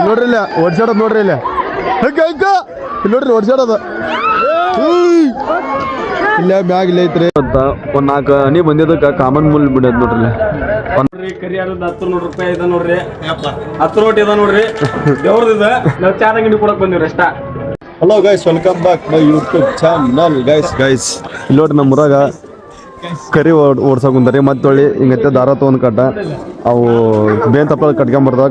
ನೋಡ್ರಿ ಇಲ್ಲ ಓಡ್ಸಾಡೋದು ನೋಡ್ರಿ ಇಲ್ಲ ನೋಡ್ರಿ ಓಡ್ಸಾಡೋದು ಇಲ್ಲ ಮ್ಯಾಗ ಇಲ್ಲ ಐತ್ರಿ ಅಂತ ಒಂದ್ 4 ಹನಿ ಬಂದಿದ್ದಕ್ಕೆ ಕಾಮನ್ ಮೂಲ್ ಬಿಡೋದು ನೋಡ್ರಿ ಕರಿಯಾರದ 10 ರೂಪಾಯಿ ಇದೆ ನೋಡ್ರಿ 10 ರೋಟಿ ಇದೆ ನೋಡ್ರಿ ದೇವ್ರದಿದೆ ನಾವು ಚಾದ ಅಂಗಡಿ ಕೊಡಕ್ ಬಂದಿವ್ರಿ ಅಷ್ಟ. Hello guys, welcome back my YouTube channel. Guys ಇಲ್ಲಿ ನೋಡ್ರಿ ನಮ್ಮ ಊರಾಗ ಕರಿ ಓಡ್ಸಕ್ ಕುಂತಾರಿ. ಮತ್ತೊಳ್ಳಿ ಹಿಂಗತ್ತೆ ದಾರ ತೊಗೊಂಡ್ ಕಟ್ಟ ಅವು ಬೇನ್ ತಪ್ಪಲ ಕಟ್ಕೊಂಬರ್ತಾವ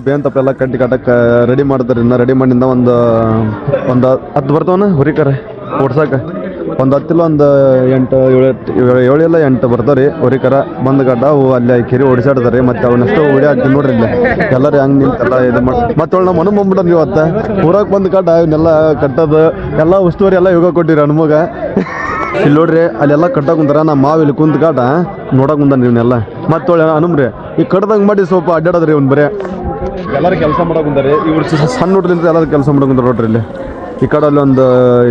ಬೇನ್ ತಪ್ಪಲೆಲ್ಲ ಕಟ್ಟಿ ಕಟ್ಟಕ್ಕೆ ರೆಡಿ ಮಾಡ್ತಾರೆ. ಇನ್ನ ರೆಡಿ ಮಾಡಿಂದ ಒಂದು 10 ಬರ್ತಾವನ ಹುರಿಕರ ಓಡ್ಸಾಕ. ಒಂದು 10 ಇಲ್ಲ ಒಂದು 7 ಇಲ್ಲ 8 ಬರ್ತಾವ್ರಿ ಹುರಿಕರ ಬಂದ್ ಕಟ್ಟ ಅವು ಅಲ್ಲಿ ಕೆರಿ ಓಡಿಸಾಡ್ತಾರೆ. ಮತ್ತೆ ಅವನಷ್ಟು ಹೊಡಿ ಹಾಕ್ತೀನಿ ನೋಡ್ರಿ ಇಲ್ಲಿ ಎಲ್ಲರೂ ಹಂಗೆ ನಿಂತೆಲ್ಲ ಇದು ಮಾಡಿ ಮತ್ತೊಳ್ಳಿ ನಮ್ಮ ಮನೆ ಬಂದ್ಬಿಟ್ಟ ಇವತ್ತ ಊರಾಗ ಬಂದ್ ಕಟ್ಟ ಇವನ್ನೆಲ್ಲ ಕಟ್ಟೋದು ಎಲ್ಲ ಉಸ್ತುವಾರಿ ಎಲ್ಲ ಯೋಗ ಕೊಟ್ಟಿರಿ ಹಣ್ಮಗ. ಇಲ್ಲಿ ನೋಡ್ರಿ ಅಲ್ಲೆಲ್ಲ ಕಟ್ಟಕ್ ಕುಂತಾರ. ನಮ್ಮ ಮಾವ ಇಲ್ಲಿ ಕುಂತ ಕಾಟ ನೋಡಕ್ ಕುಂತಾನ ಇವನ್ನೆಲ್ಲ. ಮತ್ತೊಳ್ಳೆ ಅನುಮ್ರಿ ಈ ಕಟ್ಟದಂಗ್ ಮಾಡಿ ಸ್ವಲ್ಪ ಅಡ್ಡಾಡದ್ರಿ ಇವ್ನು ಬರೇ ಎಲ್ಲರೂ ಕೆಲಸ ಮಾಡಕ್ ಕುಂತಾರಿ. ಇವ್ರು ಸಣ್ಣ ಹುಡ್ರಿಂದ ಎಲ್ಲರೂ ಕೆಲಸ ಮಾಡಕ್ ಕುಂತಾರ ನೋಡ್ರಿ ಇಲ್ಲಿ. ಈ ಕಡೆ ಅಲ್ಲಿ ಒಂದು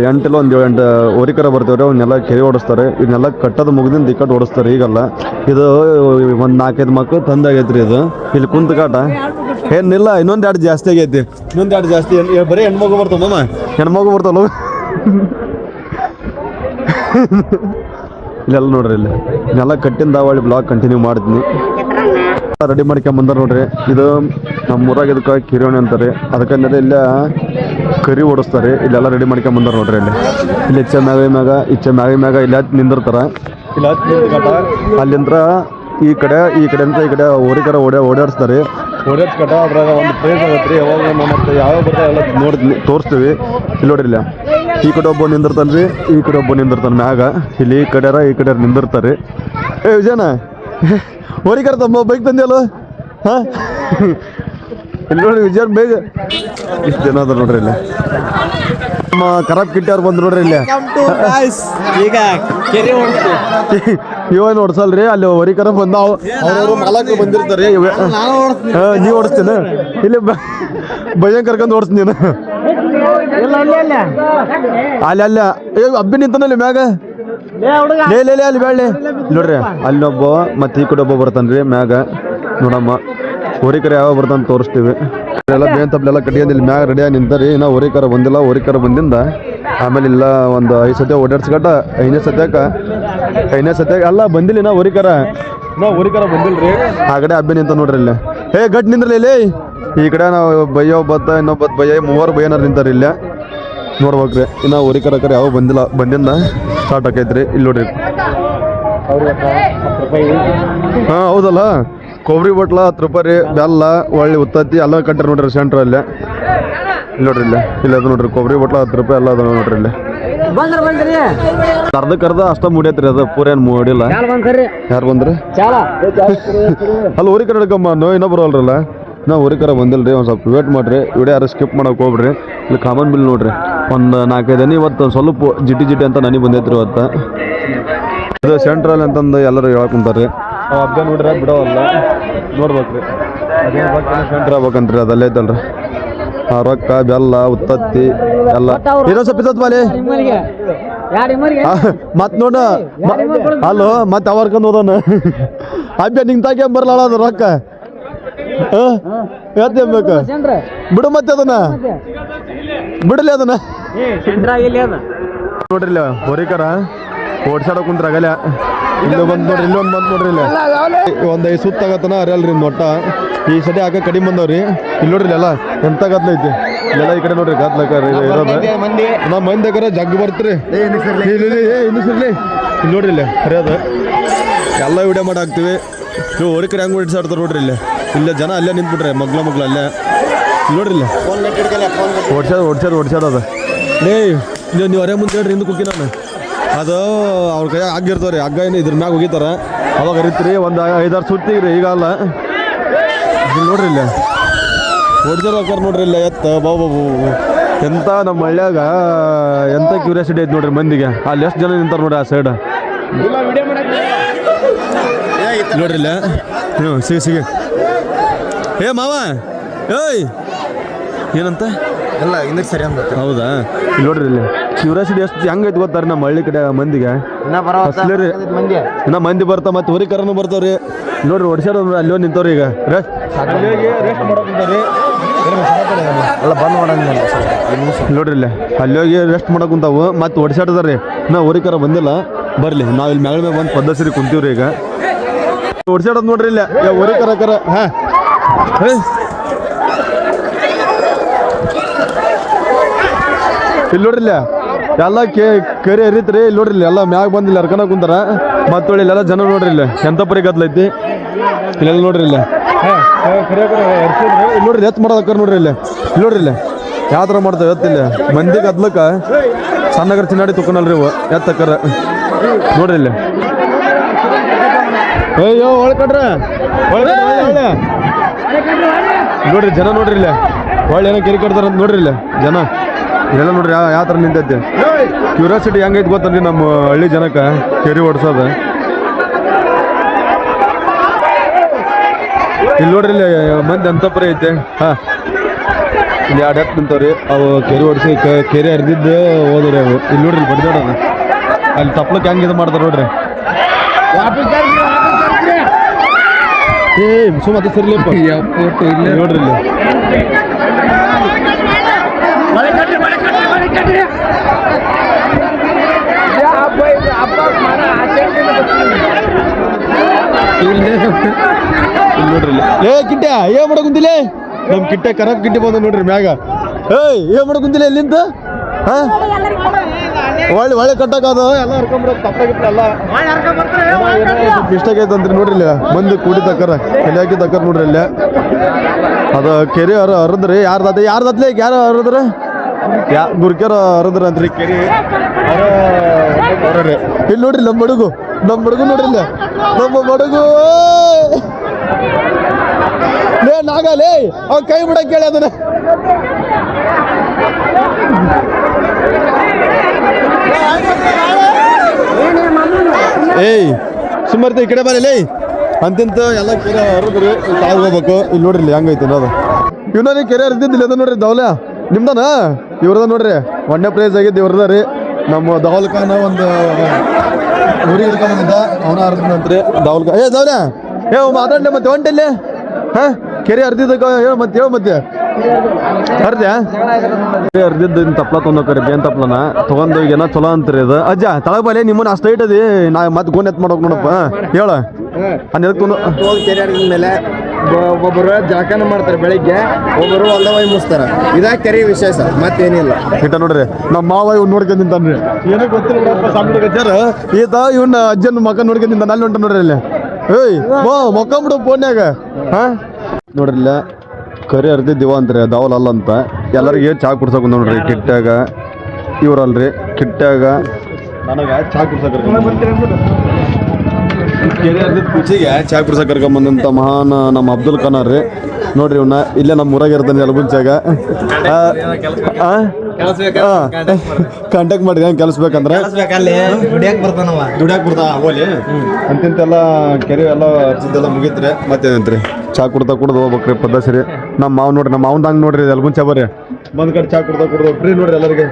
8 ಇಲ್ಲ ಒಂದು 8 ಹೋರಿಕರ ಬರ್ತಾವ್ರಿ. ಅವನ್ನೆಲ್ಲ ಕೆರೆ ಓಡಿಸ್ತಾರೆ. ಇವನ್ನೆಲ್ಲ ಕಟ್ಟೋದು ಮುಗಿದಿಂದ ಈ ಕಡೆ ಓಡಿಸ್ತಾರೆ. ಈಗಲ್ಲ ಇದು ಒಂದು 4-5 ಮಕ್ಕಳು ತಂದಾಗೈತ್ರಿ. ಇದು ಇಲ್ಲಿ ಕುಂತ ಕಾಟ ಏನಿಲ್ಲ ಇನ್ನೊಂದು 2 ಜಾಸ್ತಿ ಆಗೈತಿ. ಇನ್ನೊಂದು 2 ಜಾಸ್ತಿ ಬರೀ ಹೆಣ್ಮಗು ಬರ್ತಾವ ಹೆಣ್ಮಗು ಬರ್ತಾವಲ್ಲ ಇಲ್ಲೆಲ್ಲ ನೋಡ್ರಿ ಇಲ್ಲಿ ನೆಲ್ಲ ಕಟ್ಟಿಂದ ಒಳ್ಳೆ ಬ್ಲಾಗ್ ಕಂಟಿನ್ಯೂ ಮಾಡ್ತೀನಿ. ರೆಡಿ ಮಾಡ್ಕೊಂಬಂದಾರ ನೋಡ್ರಿ. ಇದು ನಮ್ಮ ಊರಾಗ ಇದಕ್ಕೆ ಕಿರಿಯೋಣಿ ಅಂತಾರೆ. ಅದಕ್ಕಂದ್ರೆ ಇಲ್ಲೇ ಕರಿ ಓಡಿಸ್ತಾರೆ. ಇಲ್ಲೆಲ್ಲ ರೆಡಿ ಮಾಡ್ಕೊಂಬಂದಾರ ನೋಡ್ರಿ. ಇಲ್ಲಿ ಇಚ್ಚೆ ಮ್ಯಾಗ ಇಲ್ಲಿ ಹತ್ತು ನಿಂದಿರ್ತಾರ. ಇಲ್ಲಿ ಹತ್ತು ನಿಂತ್ಕಟ ಅಲ್ಲಿಂದ್ರ ಈ ಕಡೆ ಅಂತ ಈ ಕಡೆ ಹೋರಿಕರ ಓಡಾಡಿಸ್ತಾರೆ. ಓಡಾಡ್ಸ್ಕಟ ಅದ್ರಾಗ ಒಂದು ಪ್ರೈಸ್ ಆಗತ್ತೆ ರೀ. ಯಾವಾಗ ಮತ್ತೆ ಯಾವ ಬರ್ತಾವ ಎಲ್ಲ ನೋಡ್ತೀನಿ ತೋರಿಸ್ತೀವಿ. ಇಲ್ಲಿ ನೋಡ್ರಿ ಇಲ್ಲ ಈ ಕಡೆ ಒಬ್ಬ ನಿಂದಿರ್ತಾನೆ ರೀ, ಈ ಕಡೆ ಒಬ್ಬ ನಿಂದಿರ್ತಾನೆ ಮ್ಯಾಗ. ಇಲ್ಲಿ ಈ ಕಡೆ ನಿಂದಿರ್ತಾರೆ. ವಿಜಯನ ಹೋರಿಕರ ತಮ್ಮ ಬೈಕ್ ತಂದಿಯಲ್ಲ ಹಾಂ ಇಲ್ಲಿ ನೋಡ್ರಿ ವಿಜಯನ್ ಬೇಗ ಇಷ್ಟು ಜನ ಅದ ನೋಡ್ರಿ ಇಲ್ಲಿ. ನಮ್ಮ ಖರಾಬ್ ಕಿಟ್ಟಿಯವ್ರು ಬಂದು ನೋಡ್ರಿ ಇಲ್ಲಿ. ಈಗ ಕೆರೆ ಇವನ್ ಓಡಿಸಲ್ರಿ ಅಲ್ಲಿ ಹೋರಿಕರ ಬಂದ ಅವ್ರವ್ರು ಮಾಲಕ ಬಂದಿರ್ತಾರೆ. ನೀವು ಓಡಿಸ್ತೀನ ಇಲ್ಲಿ ಭಯ ಕರ್ಕೊಂಡು ಓಡಿಸ್ತೀನಿ ನೀನು ಅಲ್ಲ ಅಬ್ಬಿ ನಿಂತಾನಲ್ಲಿ ಮ್ಯಾಗ ಅಲ್ಲಿ ಬೇಳೆ ನೋಡ್ರಿ. ಅಲ್ಲೊಬ್ಬ ಮತ್ತೆ ಈ ಕಡೆ ಒಬ್ಬ ಬರ್ತಾನ್ರಿ ಮ್ಯಾಗ. ನೋಡಮ್ಮ ಹೋರಿಕರ ಯಾವ ಬರ್ತಾನ ತೋರಿಸ್ತೀವಿ. ಎಲ್ಲ ಬೇನ್ ತಪ್ಪಲೆಲ್ಲ ಕಟ್ಟಿಯಲ್ಲಿ ಮ್ಯಾಗ ರೆಡಿಯಾಗಿ ನಿಂತಾರಿ. ಇನ್ನ ಹೋರಿಕರ ಬಂದಿಲ್ಲ. ಹೋರಿಕರ ಬಂದಿಂದ ಆಮೇಲೆ ಇಲ್ಲ ಒಂದು 5 ಸತಿ ಓಡಾಡ್ಸ್ಕಟ್ಟ 5ನೇ ಸತ್ಯಾಗ ಅಲ್ಲ ಬಂದಿಲ್ಲ ನಾ ಹೋರಿಕರ ಬಂದಿಲ್ರಿ. ಆ ಕಡೆ ಅಬ್ಬಿ ನಿಂತ ನೋಡ್ರಿ ಇಲ್ಲಿ. ಗಟ್ ನಿಂದ್ರಲ್ಲ ಇಲ್ಲಿ. ಈ ಕಡೆ ನಾವು ಬಯ್ಯೋ ಬತ್ತ ಇನ್ನೊಬ್ಬ ಬಯ್ಯ 3 ಬಯ್ಯನಾರು ನಿಂತಾರ ಇಲ್ಲ ನೋಡ್ಬೇಕ್ರಿ. ಇನ್ನ ಹೋರಿಕರ ಕರೆ ಯಾವ ಬಂದಿಂದ ಸ್ಟಾರ್ಟ್ ಆಕೈತ್ರಿ. ಇಲ್ಲಿ ನೋಡ್ರಿ ಹಾಂ ಹೌದಲ್ಲ ಕೊಬ್ಬರಿ ಬಟ್ಲ 10 ರೂಪಾಯಿ ರೀ. ಬೆಲ್ಲ ಒಳ್ಳೆ ಉತ್ತತ್ತಿ ಎಲ್ಲ ಕಟ್ಟಾರ ನೋಡ್ರಿ ಸೆಂಟ್ರಲ್ಲಿ. ಇಲ್ಲಿ ನೋಡ್ರಿ ಇಲ್ಲ ಅದು ನೋಡ್ರಿ ಕೊಬ್ಬರಿ ಬಟ್ಲ 10 ರೂಪಾಯಿ ಎಲ್ಲ ಅದ ನೋಡ್ರಿ ಇಲ್ಲಿ. ಅರ್ಧಕ್ಕರ್ಧ ಅಷ್ಟ ಮುಡಿಯತ್ರಿ. ಅದು ಪೂರ ಏನು ಮೂಡಿಲ್ಲ. ಯಾರು ಬಂದ್ರಿ ಅಲ್ಲಿ ಹೋರಿಕರ ಹಿಡ್ಕಮ್ಮ ಇನ್ನೊಬ್ರು ಅಲ್ರಲ್ಲ. ನಾವು ಹೋರಿಕರ ಬಂದಿಲ್ರಿ. ಒಂದು ಸ್ವಲ್ಪ ವೇಟ್ ಮಾಡ್ರಿ. ವಿಡಿಯೋ ಯಾರು ಸ್ಕಿಪ್ ಮಾಡಕ್ ಹೋಗ್ಬಿಡ್ರಿ. ಇಲ್ಲಿ ಕಾಮನ್ ಬಿಲ್ ನೋಡ್ರಿ ಒಂದು 4-5 ಹನಿ ಇವತ್ತು ಸ್ವಲ್ಪ ಜಿಟಿ ಅಂತ ನನಗೆ ಬಂದೈತ್ರಿ ಇವತ್ತು. ಇದು ಸೆಂಟ್ರಲ್ ಅಂತಂದು ಎಲ್ಲರೂ ಹೇಳಕ್ ಕುಂತಾರ್ರಿ. ಹಬ್ಬ ನೋಡ್ರಿ ಬಿಡೋವಲ್ಲ ನೋಡ್ಬೇಕ್ರಿ. ಸೆಂಟ್ರ್ ಆಗ್ಬೇಕಂತ್ರಿ ಅದಲ್ಲೇ ಐತಲ್ರಿ. ರೊಕ್ಕ ಬೆಲ್ಲ ಉತ್ತತ್ತಿ ಎಲ್ಲ ಇನ್ನೊಂದು ಸ್ವಲ್ಪ ಇತ್ತತ್ ಬಾಲಿ ಮತ್ ನೋಡ ಅಲ್ಲೋ ಮತ್ತೆ ಅವರ್ಕಂದ್ ಹೋದನ ಹಬ್ಬ ನಿಂತಾಕೆ ಬರ್ಲಾಳ ಅದು ರೊಕ್ಕ ಬೇಕು ಬಿಡು ಮತ್ತೆ ಅದನ್ನ ಬಿಡಲಿ ಅದನ್ನ ನೋಡ್ರಿ ಇಲ್ಲ ಹೋರಿಕರ ಓಡ್ಸಾಡ ಕುಂತ್ರಾಗಲ್ಲ. ಇಲ್ಲಿ ಬಂದ್ ನೋಡ್ರಿ ಇಲ್ಲೊಂದು ಬಂದ್ ನೋಡ್ರಿ ಇಲ್ಲ ಒಂದು 5 ಸುತ್ತ ಆಗತ್ತನ ಅರಿಯಲ್ರಿ ಒಟ್ಟ. ಈ ಸತಿ ಹಾಕ ಕಡಿಮೆ ಬಂದವ್ರಿ. ಇಲ್ಲಿ ನೋಡ್ರಿ ಎಲ್ಲ ಎಂತ ಗದ್ಲ ಐತಿ ಇಲ್ಲೆಲ್ಲ. ಈ ಕಡೆ ನೋಡ್ರಿ ಗದ್ಲಕ ಇರೋದು ನಮ್ಮ ಮಂದಿಕರ ಜಗ್ ಬರ್ತ್ರಿ. ಇಲ್ಲಿ ನೋಡ್ರಿ ಇಲ್ಲ ಅರಿಯೋದು ಎಲ್ಲ ವಿಡಿಯೋ ಮಾಡಿ ಹಾಕ್ತಿವಿ. ನೀವು ಹೋರಿಕರ ಹೆಂಗ್ ಓಡಿಸಾಡ್ತಾರೆ ನೋಡ್ರಿ ಇಲ್ಲೇ ಜನ ಅಲ್ಲೇ ನಿಂತ್ಬಿಟ್ರೆ ಮಗ್ಲ ಅಲ್ಲೇ ನೋಡ್ರಿ ಇಲ್ಲ ಓಡ್ಸಾಡೋದು ನೀವು ಅರೆ ಮುಂದೆ ಹೇಳ್ರಿ ಹಿಂದೆ ಕುಕ್ಕಿ ನಾನು ಅದು ಅವ್ರ ಕೈಯಾಗ ಆಗಿರ್ತಾವ್ರಿ. ಹಗ್ಗ ಏನು ಇದ್ರ ಮ್ಯಾಗ ಹೋಗಿತಾರ ಅವಾಗ ಅರಿತ್ರಿ. ಒಂದು 5-6 ಸುತ್ತಿಗ್ರಿ. ಈಗ ಅಲ್ಲ ಇಲ್ಲಿ ನೋಡ್ರಿ ಇಲ್ಲ ಓಡ್ಸಾರ ನೋಡ್ರಿ ಇಲ್ಲ ಎತ್ತ ಬಾಬು ಎಂತ ನಮ್ಮ ಹಳ್ಳ್ಯಾಗ ಎಂತ ಕ್ಯೂರಿಯಾಸಿಟಿ ಐತಿ ನೋಡ್ರಿ ಮಂದಿಗೆ. ಅಲ್ಲಿ ಎಷ್ಟು ಜನ ನಿಂತಾರ ನೋಡ್ರಿ ಆ ಸೈಡ್ ನೋಡ್ರಿ ಇಲ್ಲ. ಸಿಗಿ ಮಾವ ಏಯ್ ಏನಂತ ಎಲ್ಲ ಹಿಂದಕ್ಕೆ ಸರಿ ಅಂತ ಹೌದಾ. ಇಲ್ಲಿ ನೋಡ್ರಿ ಇಲ್ಲಿ ಕ್ಯೂರಿಯಾಸಿಟಿ ಎಷ್ಟು ಹೆಂಗೈತಿ ಗೊತ್ತಾರೆ ನಮ್ಮ ಹಳ್ಳಿ ಕಡೆ ಮಂದಿಗೆ. ಇನ್ನ ಮಂದಿ ಬರ್ತಾವ ಮತ್ತೆ ಹೋರಿಕರನು ಬರ್ತಾವ್ರಿ. ನೋಡ್ರಿ ಒಡ್ಸ್ಯಾರ ಅಲ್ಲಿ ನಿಂತವ್ರಿ. ಈಗ ರೆಸ್ಟ್ ಮಾಡೋದ್ರಿ ಎಲ್ಲ ಬಂದ್ ಮಾಡಂಗಿಲ್ಲ ಸರ್ ನೋಡ್ರಿ ಇಲ್ಲಿ ಅಲ್ಲಿ ಹೋಗಿ ರೆಸ್ಟ್ ಮಾಡಕ್ ಕುಂತಾವು ಮತ್ತೆ ಒಡಿಸಾಡ್ದಾರ್ರಿ ನಾ ಊರಿಕರ ಬಂದಿಲ್ಲ ಬರ್ಲಿ ನಾವ್ ಇಲ್ಲಿ ಮ್ಯಾಗಳ ಮೇಲೆ ಬಂದು ಪದ್ದಸರಿ ಕುಂತೀವ್ರಿ ಈಗ ಒಡಿಸಾಡೋದು ನೋಡ್ರಿ ಇಲ್ಲ ಊರಿಕರ ಹಾ ಇಲ್ಲಿ ನೋಡ್ರಿ ಇಲ್ಲ ಎಲ್ಲ ಕೆರೆ ಹರಿತ್ರಿ ಇಲ್ಲಿ ನೋಡ್ರಿ ಎಲ್ಲ ಮ್ಯಾಗ ಬಂದಿಲ್ಲ ಹರ್ಕನ ಕುಂತಾರ ಮತ್ತೊಳ್ಳಿ ಇಲ್ಲೆಲ್ಲ ಜನ ನೋಡ್ರಿ ಇಲ್ಲ ಎಂತ ಪರಿ ಗದ್ಲೈತಿ ಇಲ್ಲೆಲ್ಲ ನೋಡ್ರಿ ಇಲ್ಲ ನೋಡ್ರಿ ಎತ್ ಮಾಡೋದಕ್ಕ ನೋಡ್ರಿ ಇಲ್ಲ ನೋಡ್ರಿ ಇಲ್ಲ ಯಾವ ಥರ ಮಾಡ್ತಾವೆ ಎತ್ತಿಲ್ಲ ಮಂದಿ ಗದ್ಲಕ್ಕ ಸಣ್ಣಗರ ಚಿನ್ನಾಡಿ ತುಕ್ಕನಲ್ರಿ ಇವು ಎತ್ತಕ್ಕರ ನೋಡ್ರಿ ಇಲ್ಲ ಅಯ್ಯೋ ಒಳಕಡ್ರ ಒಳ್ಳೆ ನೋಡ್ರಿ ಜನ ನೋಡ್ರಿ ಇಲ್ಲ ಒಳ್ಳೆ ಏನೋ ಕೆರೆ ಕಟ್ತಾರ ಅಂತ ನೋಡ್ರಿ ಇಲ್ಲ ಜನ ಇಲ್ಲೆಲ್ಲ ನೋಡ್ರಿ ಯಾವ ಥರ ನಿಂತೈತಿ ಕ್ಯೂರಿಯಾಸಿಟಿ ಹೆಂಗೈತಿ ಗೊತ್ತಲ್ರಿ ನಮ್ಮ ಹಳ್ಳಿ ಜನಕ್ಕೆ ಕೆರೆ ಓಡಿಸೋದು ಇಲ್ಲಿ ನೋಡ್ರಿ ಇಲ್ಲಿ ಮಂದಿ ಅಂತಪರಿ ಐತೆ ಹಾ ಇಲ್ಲಿ ಎರಡು ಎತ್ತು ನಿಂತವ್ರಿ ಅವು ಕೆರೆ ಓಡಿಸಿ ಕೆರೆ ಹರಿದಿದ್ದು ಹೋದ್ರಿ ಅವು ಇಲ್ಲಿ ನೋಡ್ರಿ ಇಲ್ಲಿ ಬಡ್ದಾಡೋದು ಅಲ್ಲಿ ತಪ್ಲಕ್ಕೆ ಹೆಂಗೆ ಇದು ಮಾಡ್ತಾರೆ ನೋಡ್ರಿ ಏ ಸುಮ್ಮನೆ ಸರಿಲಿಪ್ಪ ನೋಡ್ರಿ ಇಲ್ಲಿ ನೋಡ್ರಿ ಏ ಕಿಟ್ಟೆ ಏನ್ ಮಾಡಕ್ ಕುಂತಿಲ್ಲ ನಮ್ ಕಿಟ್ಟೆ ಕರಪ್ ಕಿಟ್ಟೆ ಬಂದ ನೋಡ್ರಿ ಮ್ಯಾಗ ಏಯ್ ಏನ್ ಮಾಡಕ್ ಕುಂತಿಲ್ಲ ಎಲ್ಲಿಂದ ಹಾ ಒಳ್ಳೆ ಕಟ್ಟಕದ ಎಲ್ಲ ಹರ್ಕೊಂಡ್ಬಿಡೋದು ತಪ್ಪಾಗಿತ್ತ ಎಲ್ಲ ಮಿಸ್ಟೇಕ್ ಐತಂತ್ರಿ ನೋಡ್ರಿ ಇಲ್ಲ ಮಂದಿ ಕೂಡಿ ತಕ್ಕರ ಎಲ್ಲಿ ಹಾಕಿ ತಕ್ಕರ್ ನೋಡ್ರಿ ಇಲ್ಲ ಅದ ಕೆರೆ ಹರದ್ರಿ ಯಾರ್ದತ್ಲಿ ಯಾರು ಹರದ್ರ ಗುರ್ಕ್ಯಾರ ಹರದ್ರ ಅಂತ್ರಿ ಕೆರೆ ಇಲ್ಲಿ ನೋಡ್ರಿ ನಮ್ಮ ಬಡುಗು ನೋಡ್ರಿ ಇಲ್ಲ ನಮ್ಮ ಬಡುಗು ಲೇ ನಾಗಲೇ ಅವ್ ಕೈ ಬಿಡಕ್ ಕೇಳಿ ಅದನ್ನ ಏಯ್ ಸುಮಾರ್ತಿ ಈ ಕಡೆ ಬರಲಿ ಅಂತಿಂತ ಎಲ್ಲ ಕೆರೆ ಹರಿದ್ರಿ ತಾವು ಹೋಗ್ಬೇಕು ಇಲ್ಲಿ ನೋಡ್ರಿ ಇಲ್ಲಿ ಹೆಂಗೈತಿ ಅದು ಇವನಲ್ಲಿ ಕೆರೆ ಹರಿದಿದ್ದಿಲ್ಲ ಅದ ನೋಡ್ರಿ ದೌಲ ನಿಮ್ದನ ಇವ್ರದ ನೋಡ್ರಿ 1ನೇ ಪ್ರೈಸ್ ಆಗಿದ್ದು ಇವ್ರದ ರೀ ನಮ್ಮ ದೌಲ್ ಖಾನ ಒಂದು ಊರಿಗೆ ಹಿಡ್ಕೊಂಡ್ ಬಂದಿದ್ದ ಅವನ ಹರಿದಂತ್ರಿ ದೌಲ್ ಖಾನ್ ಏ ದೌಲ ಏ ಮಾತಾಡ್ಲಿ ಮತ್ತೆ ಹೊಂಟಿಲ್ಲಿ ಹಾ ಕೆರೆ ಹರಿದಿದ್ದಕ್ಕ ಹೇಳು ಮತ್ತೆ ಹರ್ದ್ಯಾ ಹರಿದಿದ್ದು ತಪ್ಲ ತೊಂದೋಕರಿ ಬೇನ್ ತಪ್ಲನ ತಗೊಂಡು ಏನೋ ಚಲೋ ಅಂತೀರಿ ಇದು ಅಜ್ಜ ತಳಬಲೆ ನಿಮ್ಮನ್ನ ಅಷ್ಟು ಐಟದಿ ನಾ ಮತ್ತೆ ಗೋನ್ ಎತ್ ಮಾಡೋಕ್ ನೋಡಪ್ಪ ಹೇಳ ಕೆರೆ ಹರಿದ ಮೇಲೆ ಒಬ್ಬರು ಜಳಕನ ಮಾಡ್ತಾರೆ ಬೆಳಿಗ್ಗೆ ಒಬ್ಬರು ಹೊಲ್ದ ಒಯ್ ಮುಸ್ತಾರ ಇದ ಕೆರೆ ವಿಶೇಷ ಮತ್ತೇನಿಲ್ಲ ಇಟ್ಟ ನೋಡ್ರಿ ನಮ್ಮ ಮಾವ ಇವ್ನು ನೋಡ್ಕೊಂಡ್ ನಿಂತಾನ್ರಿ ಏನೋ ಗೊತ್ತಿಲ್ಲ ಸಣ್ಣ ಗಜ್ಜಾರ ಈತ ಇವ್ನ ಅಜ್ಜನ ಮಕ್ಕ ನೋಡ್ಕೊಂಡ್ ನಿಂತ ಅಲ್ಲಿ ಹೊಂಟ ನೋಡ್ರಿ ಇಲ್ಲಿ ಏಯ್ ಮೊಕ್ಕೊಂಬಿಡು ಫೋನ್ಯಾಗ ಹಾ ನೋಡ್ರಿ ಇಲ್ಲ ಕರಿ ಹರಿದಿದ್ದೀವ ಅಂತ್ರಿ ದಾವಲ್ ಅಲ್ಲ ಅಂತ ಎಲ್ಲರಿಗೆ ಚಾ ಕುಡ್ಸಕ್ ನೋಡ್ರಿ ಕಿಟ್ಟಾಗ ಇವ್ರಲ್ರಿ ಕಿಟ್ಟಾಗ ನನಗ ಚಾ ಕುಡ್ಸಕ್ ಕೆರೆ ಹರಿದಿದ್ದ ಖುಷಿಗೆ ಚಾ ಕುಡ್ಸಕ್ ಕರ್ಕೊಂಬಂದಂತ ಮಹಾನ್ ನಮ್ಮ ಅಬ್ದುಲ್ ಖಾನ್ ರೀ ನೋಡ್ರಿ ಇವ್ನ ಇಲ್ಲೇ ನಮ್ಮ ಊರಾಗ ಇರ್ತಾನೆ ಯಲಬುಂಚಾಗ ಕಾಂಟ್ಯಾಕ್ಟ್ ಮಾಡಿ ಕೆಲಸ ಬೇಕಂದ್ರೆ ದುಡ್ಯಾಕ್ ಬರ್ತಾವ ಹೋಲಿ ಅಂತಿಂತೆಲ್ಲ ಕೆರೆ ಎಲ್ಲ ಹಚ್ಚಿದ್ದೆಲ್ಲ ಮುಗಿತ್ರಿ ಮತ್ತೇನಂತ್ರಿ ಚಾ ಕುಡ್ದು ಹೋಗ್ಬೇಕ್ರಿ ಪದ್ದಸರಿ ನಮ್ಮ ಮಾವ್ ನೋಡ್ರಿ ನಮ್ಮ ಮಾವಂದಂಗೆ ನೋಡ್ರಿ ಯಲಬುಂಚಾ ಬರ್ರಿ ಬಂದ್ ಕಡೆ ಚಾ ಕುಡ್ದು ಫ್ರೀ ನೋಡ್ರಿ ಎಲ್ಲರಿಗೆ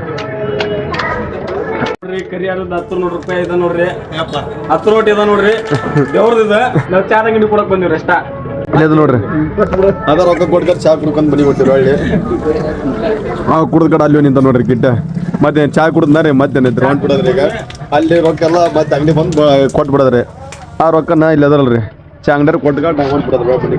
ಕರಿ ಹರಿದ 10 ರೂಪಾಯಿ ಇದೆ ನೋಡ್ರಿ 10 ರೋಟಿ ಇದೆ ನೋಡ್ರಿ ದೇವ್ರದಿದೆ ನಾವು ಚಾದ ಅಂಗಡಿ ಕೊಡಕ್ ಬಂದಿವ್ರಿ ಅಷ್ಟ ಇಲ್ಲದ ನೋಡ್ರಿ ಅದ ರೊಕ್ಕ ಕೊಡ್ಕರ್ ಚಾ ಕುಡ್ಕೊಂಡ್ ಬನ್ನಿ ಕೊಟ್ಟಿರಿ ಒಳ್ಳೆ ಕುಡ್ದ ಕಡೆ ಅಲ್ಲಿ ನಿಂತ ನೋಡ್ರಿ ಕಿಟ್ಟ ಮತ್ತೆ ಚಾ ಕುಡ್ದಾರಿ ಮತ್ತೇನಿದ್ರಿ ಹೊಂಟ್ಬಿಡದ್ರಿ ಈಗ ಅಲ್ಲಿ ರೊಕ್ಕ ಎಲ್ಲ ಮತ್ತೆ ಅಂಗಡಿ ಬಂದು ಕೊಟ್ಬಿಡದ್ರಿ ಆ ರೊಕ್ಕನ ಇಲ್ಲಿ ಅದಲ್ರಿ ಚಾ ಅಂಗಡಿ ಕೊಟ್ಕೊಂಡು ಹೊಂಟ್ಬಿಡದ್ರಿ